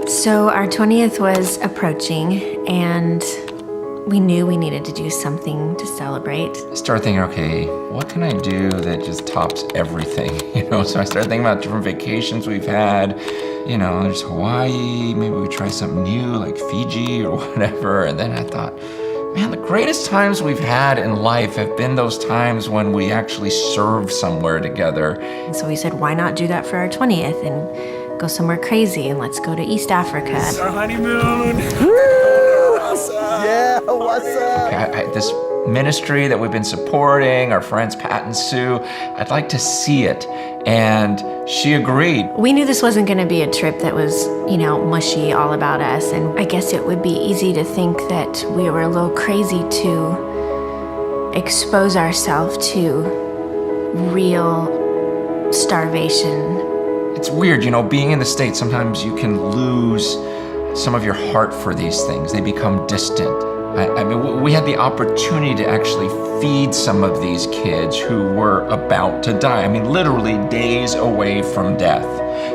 So our 20th was approaching, and we knew we needed to do something to celebrate. I started thinking, okay, what can I do that just tops everything? So I started thinking about different vacations we've had. There's Hawaii, maybe we try something new like Fiji or whatever. And then I thought, man, the greatest times we've had in life have been those times when we actually serve somewhere together. And so we said, why not do that for our 20th and go somewhere crazy, and let's go to East Africa. It's our honeymoon. Yeah, what's up? This ministry that we've been supporting, our friends Pat and Sue, I'd like to see it. And she agreed. We knew this wasn't going to be a trip that was, mushy all about us. And I guess it would be easy to think that we were a little crazy to expose ourselves to real starvation. It's weird, being in the States, sometimes you can lose some of your heart for these things. They become distant. I mean, we had the opportunity to actually feed some of these kids who were about to die. I mean, literally days away from death.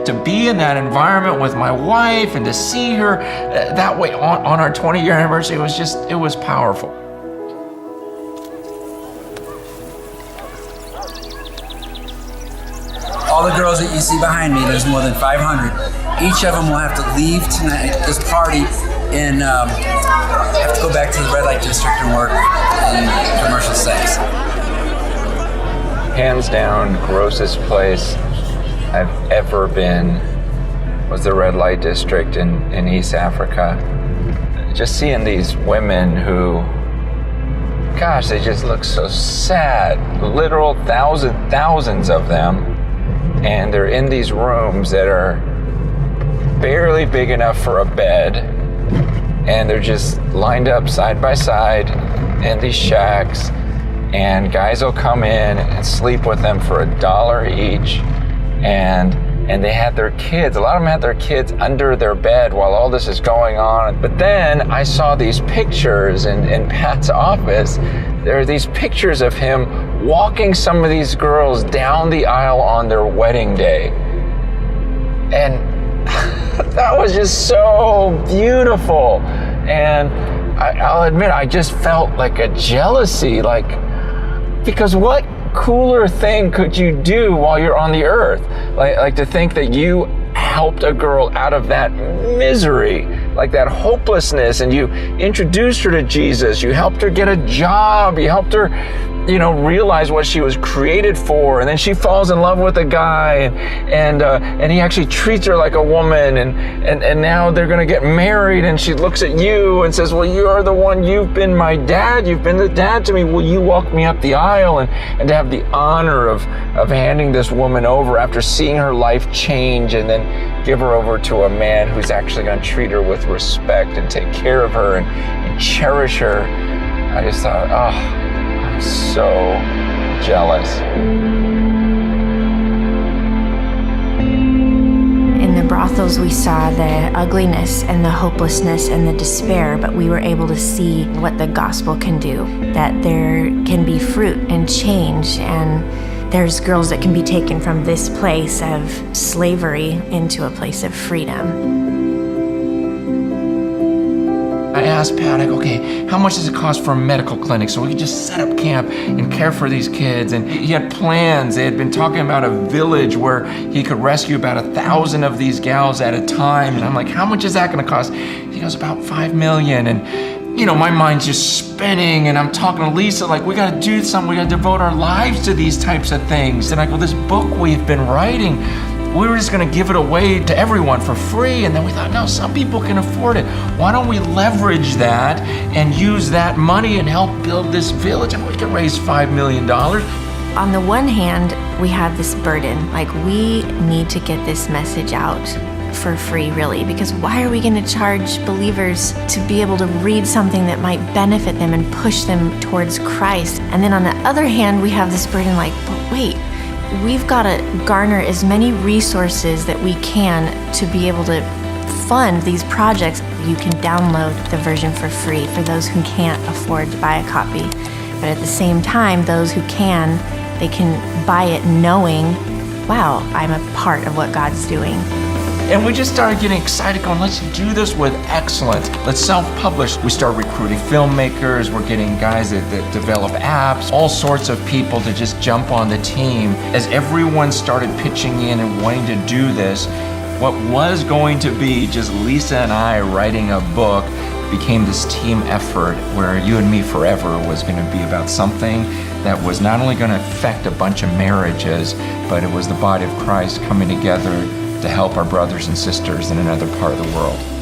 To be in that environment with my wife and to see her that way on our 20-year anniversary, it was powerful. All the girls that you see behind me, there's more than 500. Each of them will have to leave tonight, this party, and have to go back to the red light district and work in commercial sex. Hands down, grossest place I've ever been was the red light district in East Africa. Just seeing these women who, gosh, they just look so sad. Literal thousands of them. And they're in these rooms that are barely big enough for a bed. And they're just lined up side by side in these shacks. And guys will come in and sleep with them for $1 each. And they had their kids. A lot of them had their kids under their bed while all this is going on. But then I saw these pictures in Pat's office. There are these pictures of him walking some of these girls down the aisle on their wedding day. And that was just so beautiful. And I'll admit, I just felt like a jealousy, because what cooler thing could you do while you're on the earth? Like to think that you helped a girl out of that misery, like that hopelessness, and you introduced her to Jesus, you helped her get a job, you helped her, realize what she was created for, and then she falls in love with a guy, and he actually treats her like a woman, and now they're gonna get married, and she looks at you and says, well, you're the one, you've been my dad, you've been the dad to me, will you walk me up the aisle? And to have the honor of handing this woman over after seeing her life change, and then give her over to a man who's actually gonna treat her with respect and take care of her and cherish her. I just thought, I'm so jealous. In the brothels, we saw the ugliness and the hopelessness and the despair, but we were able to see what the gospel can do, that there can be fruit and change, and there's girls that can be taken from this place of slavery into a place of freedom. I asked Pat, I go, okay, how much does it cost for a medical clinic so we could just set up camp and care for these kids? And he had plans. They had been talking about a village where he could rescue about 1,000 of these gals at a time. And I'm like, how much is that gonna cost? He goes, about $5 million. And my mind's just spinning, and I'm talking to Lisa, like, we gotta do something, we gotta devote our lives to these types of things. And I go, this book we've been writing, we were just gonna give it away to everyone for free. And then we thought, no, some people can afford it. Why don't we leverage that and use that money and help build this village? And we can raise $5 million. On the one hand, we have this burden, like we need to get this message out for free, really, because why are we going to charge believers to be able to read something that might benefit them and push them towards Christ? And then on the other hand, we have this burden like, but wait, we've got to garner as many resources that we can to be able to fund these projects. You can download the version for free for those who can't afford to buy a copy. But at the same time, those who can, they can buy it knowing, wow, I'm a part of what God's doing. And we just started getting excited, going, let's do this with excellence. Let's self-publish. We started recruiting filmmakers. We're getting guys that develop apps, all sorts of people to just jump on the team. As everyone started pitching in and wanting to do this, what was going to be just Lisa and I writing a book became this team effort where You and Me Forever was going to be about something that was not only going to affect a bunch of marriages, but it was the body of Christ coming together to help our brothers and sisters in another part of the world.